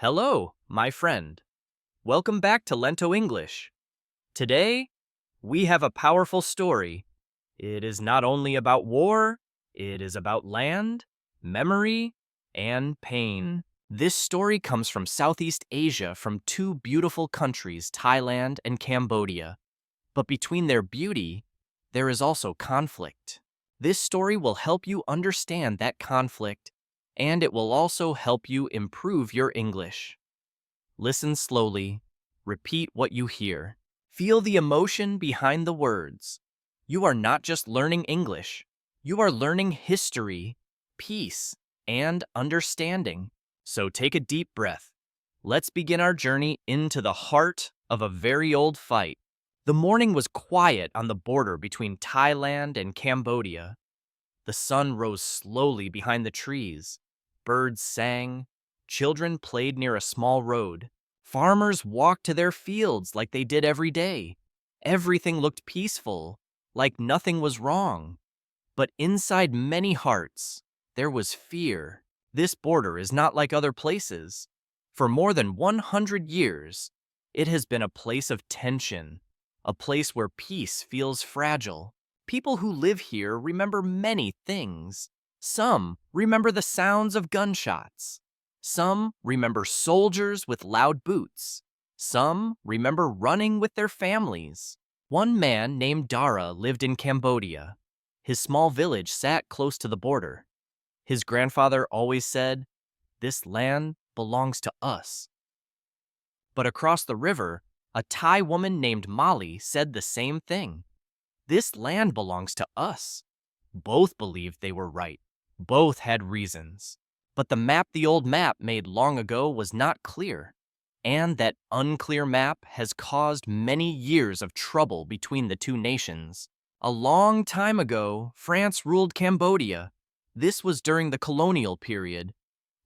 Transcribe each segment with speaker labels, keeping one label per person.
Speaker 1: Hello, my friend. Welcome back to Lento English. Today, we have a powerful story. It is not only about war, it is about land, memory, and pain. This story comes from Southeast Asia from two beautiful countries, Thailand and Cambodia. But between their beauty, there is also conflict. This story will help you understand that conflict, and it will also help you improve your English. Listen slowly, repeat what you hear. Feel the emotion behind the words. You are not just learning English, you are learning history, peace, and understanding. So take a deep breath. Let's begin our journey into the heart of a very old fight. The morning was quiet on the border between Thailand and Cambodia. The sun rose slowly behind the trees. Birds sang. Children played near a small road. Farmers walked to their fields like they did every day. Everything looked peaceful, like nothing was wrong. But inside many hearts, there was fear. This border is not like other places. For more than 100 years, it has been a place of tension, a place where peace feels fragile. People who live here remember many things. Some remember the sounds of gunshots. Some remember soldiers with loud boots. Some remember running with their families. One man named Dara lived in Cambodia. His small village sat close to the border. His grandfather always said, "This land belongs to us." But across the river, a Thai woman named Molly said the same thing. "This land belongs to us." Both believed they were right. Both had reasons. But the map the old map made long ago was not clear. And that unclear map has caused many years of trouble between the two nations. A long time ago, France ruled Cambodia. This was during the colonial period.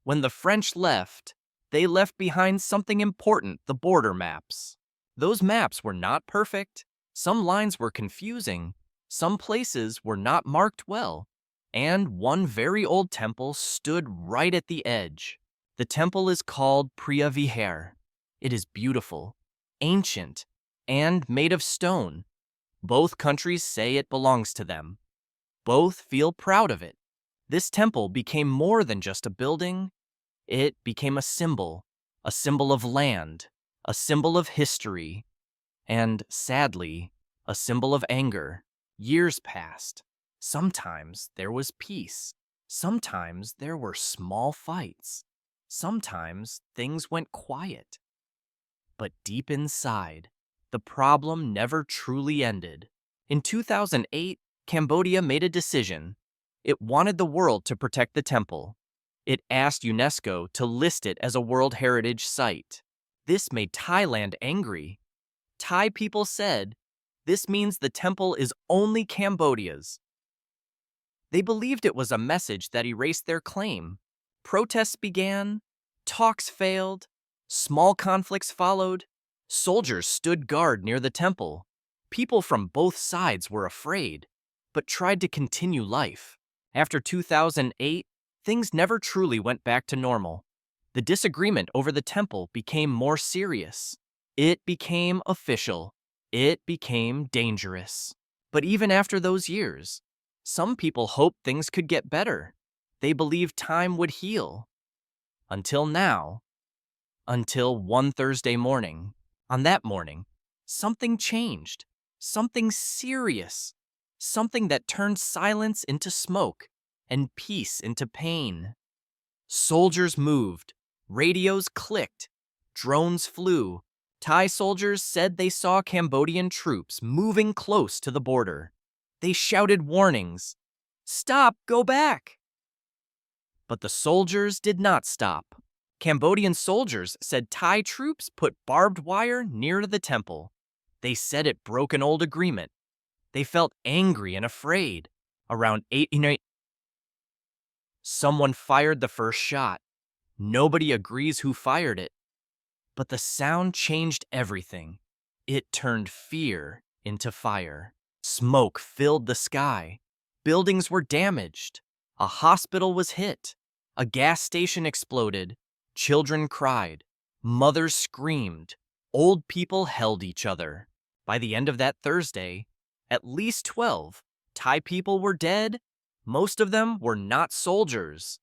Speaker 1: When the French left, they left behind something important, the border maps. Those maps were not perfect. Some lines were confusing. Some places were not marked well. And one very old temple stood right at the edge. The temple is called Priya Vihar. It is beautiful, ancient, and made of stone. Both countries say it belongs to them. Both feel proud of it. This temple became more than just a building. It became a symbol of land, a symbol of history, and sadly, a symbol of anger. Years passed. Sometimes there was peace. Sometimes there were small fights. Sometimes things went quiet. But deep inside, the problem never truly ended. In 2008, Cambodia made a decision. It wanted the world to protect the temple. It asked UNESCO to list it as a World Heritage Site. This made Thailand angry. Thai people said, "This means the temple is only Cambodia's." They believed it was a message that erased their claim. Protests began, talks failed, small conflicts followed. Soldiers stood guard near the temple. People from both sides were afraid, but tried to continue life. After 2008, things never truly went back to normal. The disagreement over the temple became more serious. It became official. It became dangerous. But even after those years, some people hoped things could get better. They believed time would heal. Until now. Until one Thursday morning. On that morning, something changed. Something serious. Something that turned silence into smoke and peace into pain. Soldiers moved. Radios clicked. Drones flew. Thai soldiers said they saw Cambodian troops moving close to the border. They shouted warnings. "Stop, go back!" But the soldiers did not stop. Cambodian soldiers said Thai troops put barbed wire near the temple. They said it broke an old agreement. They felt angry and afraid. Around 8 someone fired the first shot. Nobody agrees who fired it. But the sound changed everything. It turned fear into fire. Smoke filled the sky. Buildings were damaged. A hospital was hit. A gas station exploded. Children cried. Mothers screamed. Old people held each other. By the end of that Thursday, at least 12 Thai people were dead. Most of them were not soldiers.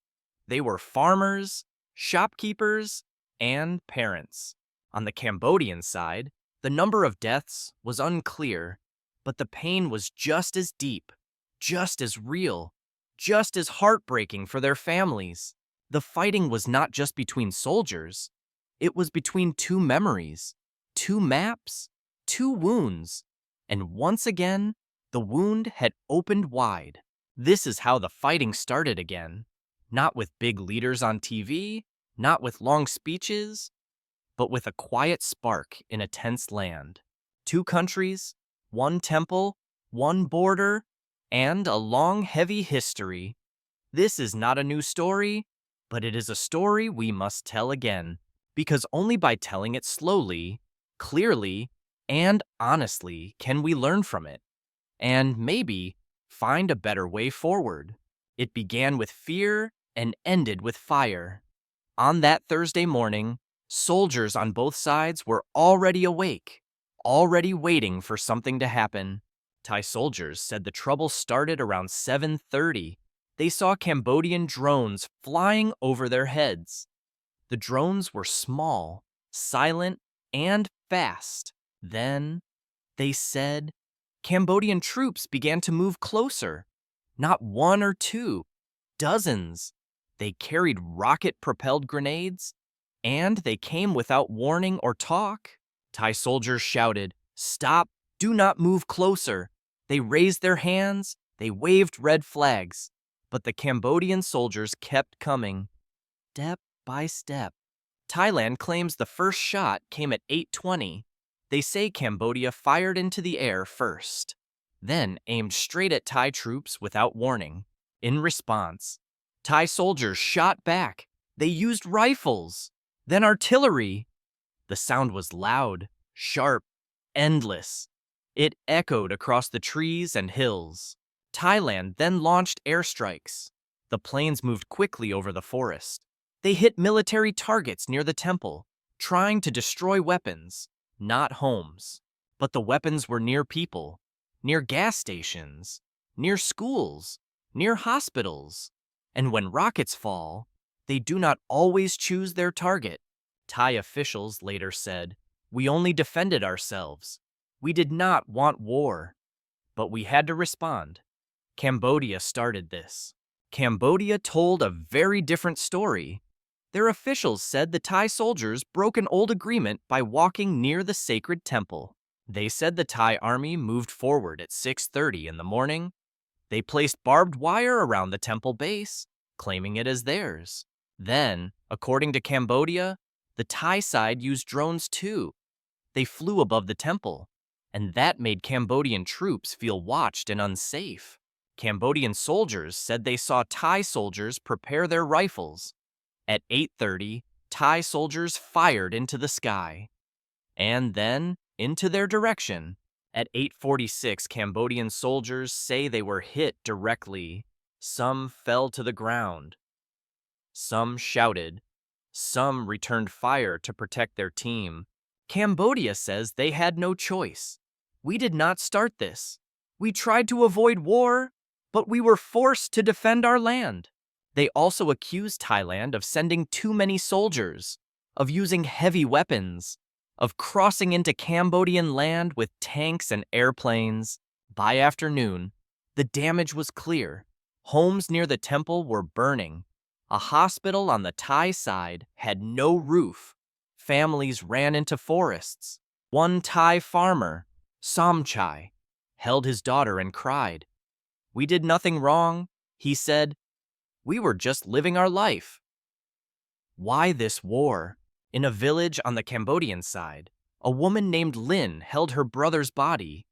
Speaker 1: They were farmers, shopkeepers, and parents. On the Cambodian side, the number of deaths was unclear, but the pain was just as deep, just as real, just as heartbreaking for their families. The fighting was not just between soldiers, it was between two memories, two maps, two wounds, and once again, the wound had opened wide. This is how the fighting started again. Not with big leaders on TV, not with long speeches, but with a quiet spark in a tense land. Two countries, one temple, one border, and a long, heavy history. This is not a new story, but it is a story we must tell again, because only by telling it slowly, clearly, and honestly can we learn from it, and maybe find a better way forward. It began with fear and ended with fire. On that Thursday morning, soldiers on both sides were already awake, already waiting for something to happen. Thai soldiers said the trouble started around 7:30. They saw Cambodian drones flying over their heads. The drones were small, silent, and fast. Then, they said, Cambodian troops began to move closer. Not one or two, dozens. They carried rocket-propelled grenades, and they came without warning or talk. Thai soldiers shouted, "Stop! Do not move closer!" They raised their hands, they waved red flags. But the Cambodian soldiers kept coming, step by step. Thailand claims the first shot came at 8:20. They say Cambodia fired into the air first, then aimed straight at Thai troops without warning. In response, Thai soldiers shot back. They used rifles, then artillery. The sound was loud, sharp, endless. It echoed across the trees and hills. Thailand then launched airstrikes. The planes moved quickly over the forest. They hit military targets near the temple, trying to destroy weapons, not homes. But the weapons were near people, near gas stations, near schools, near hospitals. And when rockets fall, they do not always choose their target. Thai officials later said, "We only defended ourselves. We did not want war, but we had to respond." Cambodia started this. Cambodia told a very different story. Their officials said the Thai soldiers broke an old agreement by walking near the sacred temple. They said the Thai army moved forward at 6:30 in the morning. They placed barbed wire around the temple base, claiming it as theirs. Then, according to Cambodia, the Thai side used drones too. They flew above the temple, and that made Cambodian troops feel watched and unsafe. Cambodian soldiers said they saw Thai soldiers prepare their rifles. At 8:30, Thai soldiers fired into the sky, and then into their direction. At 8:46, Cambodian soldiers say they were hit directly. Some fell to the ground. Some shouted. Some returned fire to protect their team. Cambodia says they had no choice. "We did not start this. We tried to avoid war, but we were forced to defend our land." They also accused Thailand of sending too many soldiers, of using heavy weapons, of crossing into Cambodian land with tanks and airplanes. By afternoon, the damage was clear. Homes near the temple were burning. A hospital on the Thai side had no roof. Families ran into forests. One Thai farmer, Somchai, held his daughter and cried. "We did nothing wrong," he said. "We were just living our life." Why this war? In a village on the Cambodian side, a woman named Lin held her brother's body.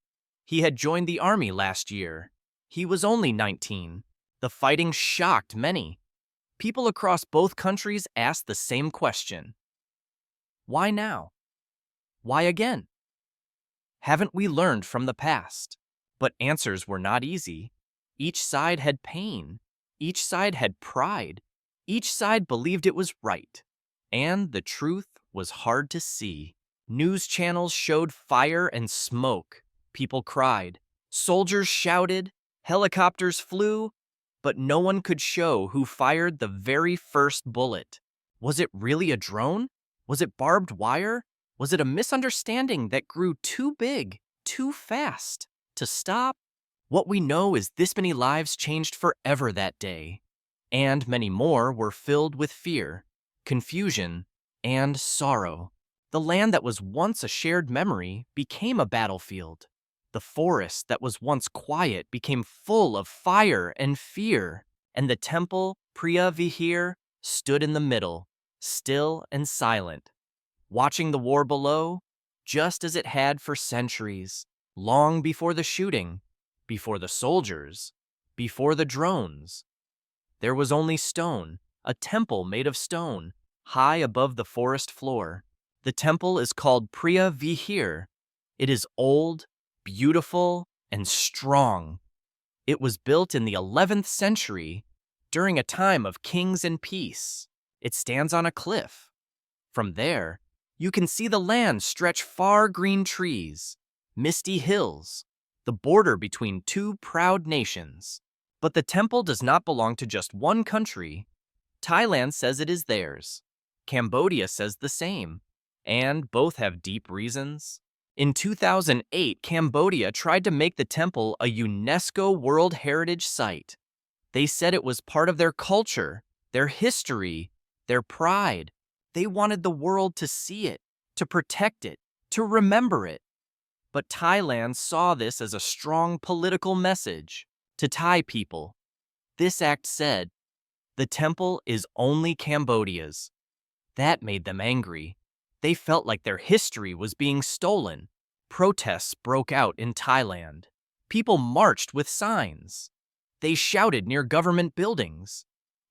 Speaker 1: He had joined the army last year. He was only 19. The fighting shocked many. People across both countries asked the same question. Why now? Why again? Haven't we learned from the past? But answers were not easy. Each side had pain. Each side had pride. Each side believed it was right. And the truth was hard to see. News channels showed fire and smoke. People cried. Soldiers shouted. Helicopters flew. But no one could show who fired the very first bullet. Was it really a drone? Was it barbed wire? Was it a misunderstanding that grew too big, too fast to stop? What we know is this many lives changed forever that day, and many more were filled with fear, confusion, and sorrow. The land that was once a shared memory became a battlefield. The forest that was once quiet became full of fire and fear, and the temple, Priya Vihir, stood in the middle, still and silent, watching the war below, just as it had for centuries, long before the shooting, before the soldiers, before the drones. There was only stone, a temple made of stone, high above the forest floor. The temple is called Priya Vihir. It is old, beautiful, and strong. It was built in the 11th century, during a time of kings and peace. It stands on a cliff. From there, you can see the land stretch far green trees, misty hills, the border between two proud nations. But the temple does not belong to just one country. Thailand says it is theirs. Cambodia says the same, and both have deep reasons. In 2008, Cambodia tried to make the temple a UNESCO World Heritage Site. They said it was part of their culture, their history, their pride. They wanted the world to see it, to protect it, to remember it. But Thailand saw this as a strong political message to Thai people. This act said, the temple is only Cambodia's. That made them angry. They felt like their history was being stolen. Protests broke out in Thailand. People marched with signs. They shouted near government buildings.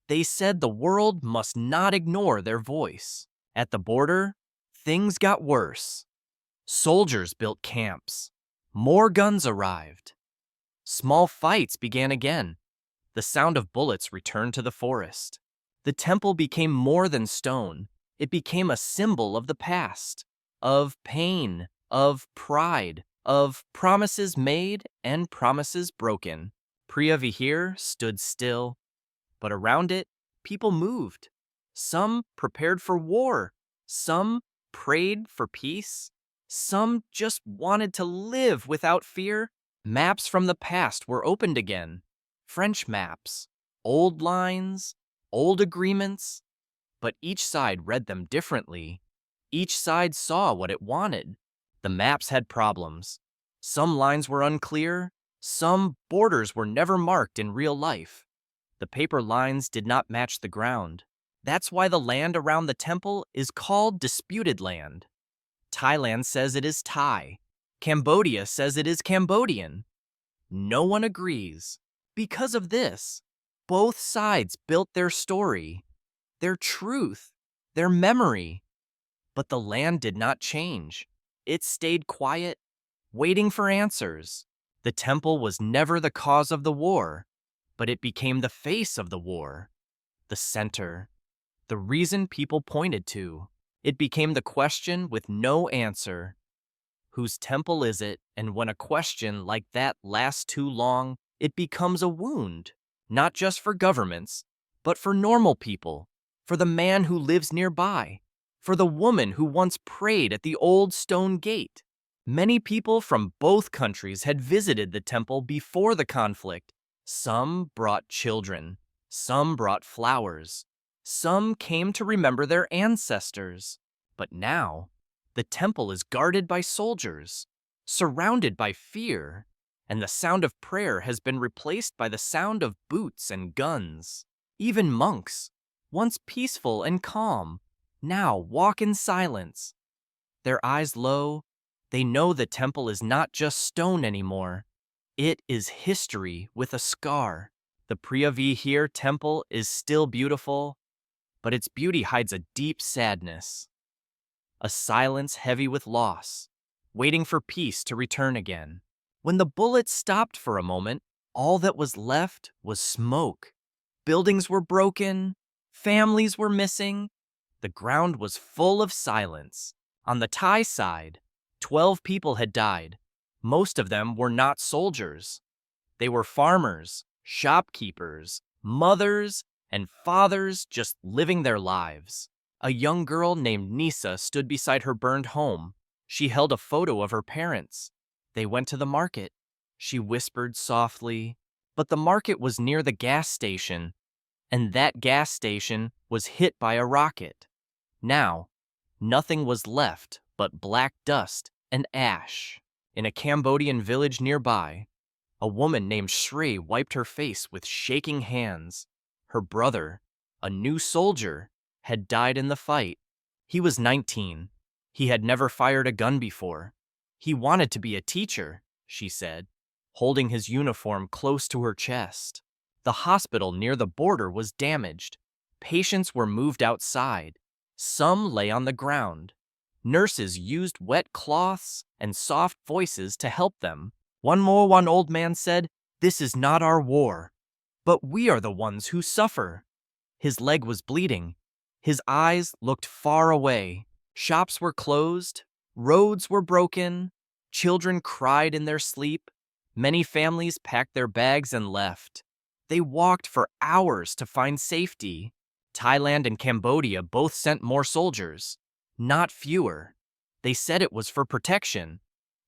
Speaker 1: They said the world must not ignore their voice. At the border, things got worse. Soldiers built camps. More guns arrived. Small fights began again. The sound of bullets returned to the forest. The temple became more than stone. It became a symbol of the past, of pain, of pride, of promises made and promises broken. Priya Vihir stood still, but around it, people moved. Some prepared for war. Some prayed for peace. Some just wanted to live without fear. Maps from the past were opened again. French maps, old lines, old agreements. But each side read them differently. Each side saw what it wanted. The maps had problems. Some lines were unclear. Some borders were never marked in real life. The paper lines did not match the ground. That's why the land around the temple is called disputed land. Thailand says it is Thai. Cambodia says it is Cambodian. No one agrees. Because of this, both sides built their story, their truth, their memory. But the land did not change. It stayed quiet, waiting for answers. The temple was never the cause of the war, but it became the face of the war, the center, the reason people pointed to. It became the question with no answer. Whose temple is it? And when a question like that lasts too long, it becomes a wound, not just for governments, but for normal people, for the man who lives nearby, for the woman who once prayed at the old stone gate. Many people from both countries had visited the temple before the conflict. Some brought children, some brought flowers, some came to remember their ancestors. But now, the temple is guarded by soldiers, surrounded by fear, and the sound of prayer has been replaced by the sound of boots and guns. Even monks, once peaceful and calm, now walk in silence. Their eyes low, they know the temple is not just stone anymore. It is history with a scar. The Priya Vihir temple is still beautiful, but its beauty hides a deep sadness. A silence heavy with loss, waiting for peace to return again. When the bullets stopped for a moment, all that was left was smoke. Buildings were broken, families were missing, The ground was full of silence. On the Thai side, 12 people had died. Most of them were not soldiers. They were farmers, shopkeepers, mothers, and fathers just living their lives. A young girl named Nisa stood beside her burned home. She held a photo of her parents. They went to the market. She whispered softly, but the market was near the gas station, and that gas station was hit by a rocket. Now, nothing was left but black dust and ash. In a Cambodian village nearby, a woman named Shri wiped her face with shaking hands. Her brother, a new soldier, had died in the fight. He was 19. He had never fired a gun before. He wanted to be a teacher, she said, holding his uniform close to her chest. The hospital near the border was damaged. Patients were moved outside. Some lay on the ground. Nurses used wet cloths and soft voices to help them. One old man said, "This is not our war, but we are the ones who suffer." His leg was bleeding. His eyes looked far away. Shops were closed. Roads were broken. Children cried in their sleep. Many families packed their bags and left. They walked for hours to find safety. Thailand and Cambodia both sent more soldiers, not fewer. They said it was for protection,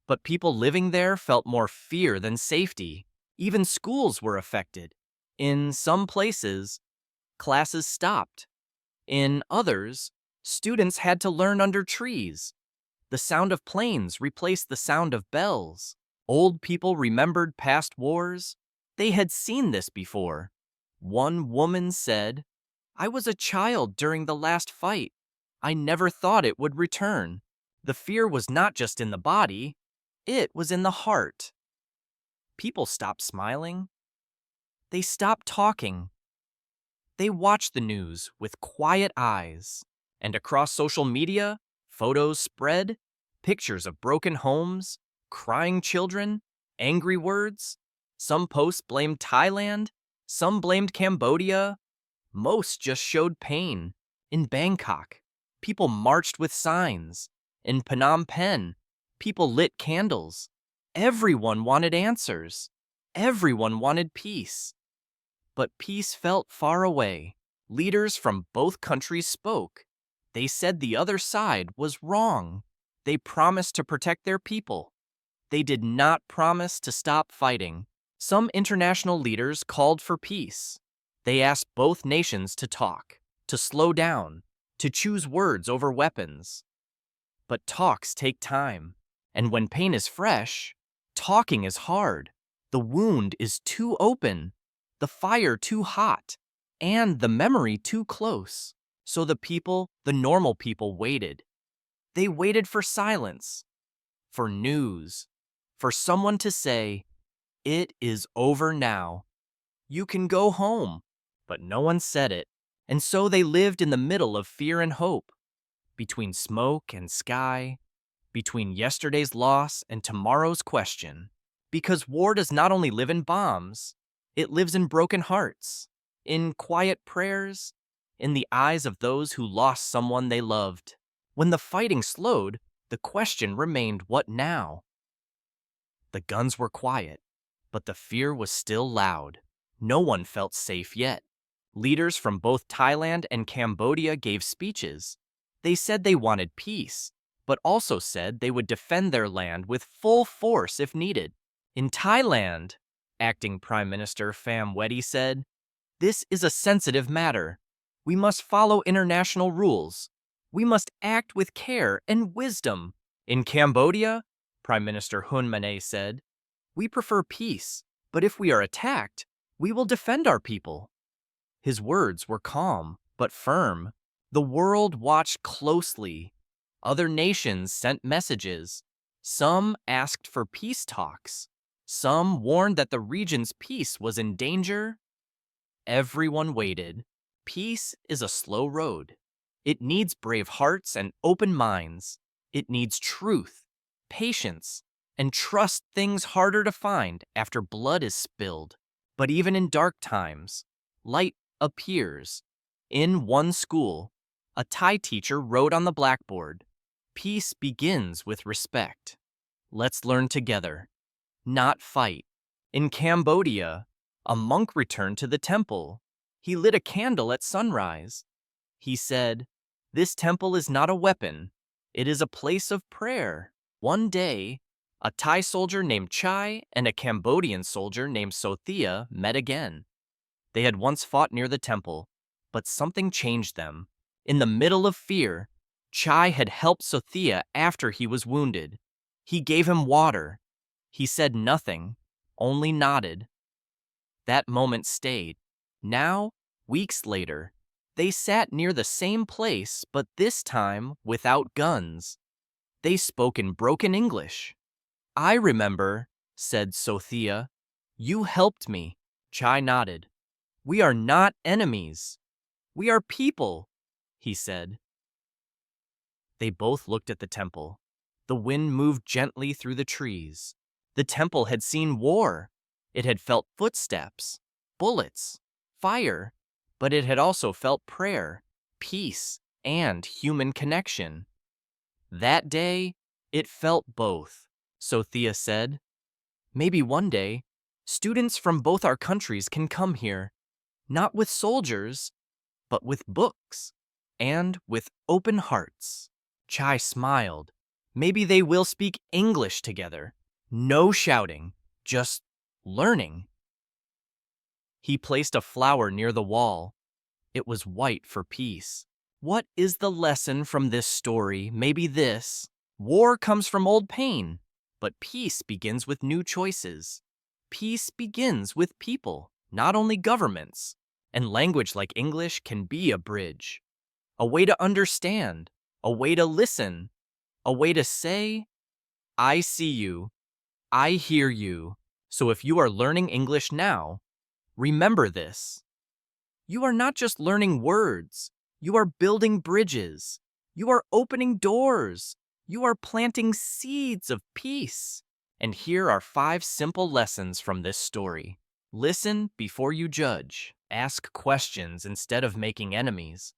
Speaker 1: but people living there felt more fear than safety. Even schools were affected. In some places, classes stopped. In others, students had to learn under trees. The sound of planes replaced the sound of bells. Old people remembered past wars. They had seen this before. One woman said, "I was a child during the last fight. I never thought it would return." The fear was not just in the body, it was in the heart. People stopped smiling. They stopped talking. They watched the news with quiet eyes. And across social media, photos spread, pictures of broken homes, crying children, angry words. Some posts blamed Thailand, some blamed Cambodia. Most just showed pain. In Bangkok, people marched with signs. In Phnom Penh, people lit candles. Everyone wanted answers. Everyone wanted peace. But peace felt far away. Leaders from both countries spoke. They said the other side was wrong. They promised to protect their people. They did not promise to stop fighting. Some international leaders called for peace. They asked both nations to talk, to slow down, to choose words over weapons. But talks take time, and when pain is fresh, talking is hard. The wound is too open, the fire too hot, and the memory too close. So the normal people waited. They waited for silence, for news, for someone to say, "It is over now. You can go home." But no one said it, and so they lived in the middle of fear and hope, between smoke and sky, between yesterday's loss and tomorrow's question. Because war does not only live in bombs, it lives in broken hearts, in quiet prayers, in the eyes of those who lost someone they loved. When the fighting slowed, the question remained, what now? The guns were quiet, but the fear was still loud. No one felt safe yet. Leaders from both Thailand and Cambodia gave speeches. They said they wanted peace, but also said they would defend their land with full force if needed. In Thailand, Acting Prime Minister Pham Wedi said, "This is a sensitive matter. We must follow international rules. We must act with care and wisdom." In Cambodia, Prime Minister Hun Manet said, "We prefer peace, but if we are attacked, we will defend our people." His words were calm but firm. The world watched closely. Other nations sent messages. Some asked for peace talks. Some warned that the region's peace was in danger. Everyone waited. Peace is a slow road. It needs brave hearts and open minds. It needs truth, patience, and trust, things harder to find after blood is spilled. But even in dark times, light appears. In one school, A Thai teacher wrote on the blackboard, "Peace begins with respect. Let's learn together, not fight." In Cambodia, a monk returned to the temple. He lit a candle at sunrise. He said, "This temple is not a weapon. It is a place of prayer." One day, a Thai soldier named Chai and a Cambodian soldier named Sothia met again. They had once fought near the temple, but something changed them. In the middle of fear, Chai had helped Sothia after he was wounded. He gave him water. He said nothing, only nodded. That moment stayed. Now, weeks later, they sat near the same place, but this time without guns. They spoke in broken English. "I remember," said Sothia. "You helped me." Chai nodded. "We are not enemies. We are people," he said. They both looked at the temple. The wind moved gently through the trees. The temple had seen war. It had felt footsteps, bullets, fire, but it had also felt prayer, peace, and human connection. That day, it felt both. Sothia said, "Maybe one day, students from both our countries can come here, not with soldiers, but with books, and with open hearts." Chai smiled. "Maybe they will speak English together. No shouting, just learning." He placed a flower near the wall. It was white for peace. What is the lesson from this story? Maybe this: war comes from old pain, but peace begins with new choices. Peace begins with people, not only governments. And language like English can be a bridge, a way to understand, a way to listen, a way to say, "I see you, I hear you." So if you are learning English now, remember this. You are not just learning words. You are building bridges. You are opening doors. You are planting seeds of peace. And here are 5 simple lessons from this story. Listen before you judge. Ask questions instead of making enemies.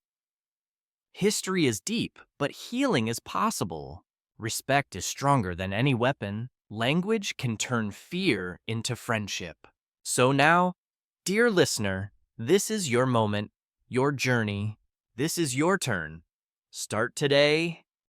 Speaker 1: History is deep, but healing is possible. Respect is stronger than any weapon. Language can turn fear into friendship. So now, dear listener, this is your moment, your journey. This is your turn. Start today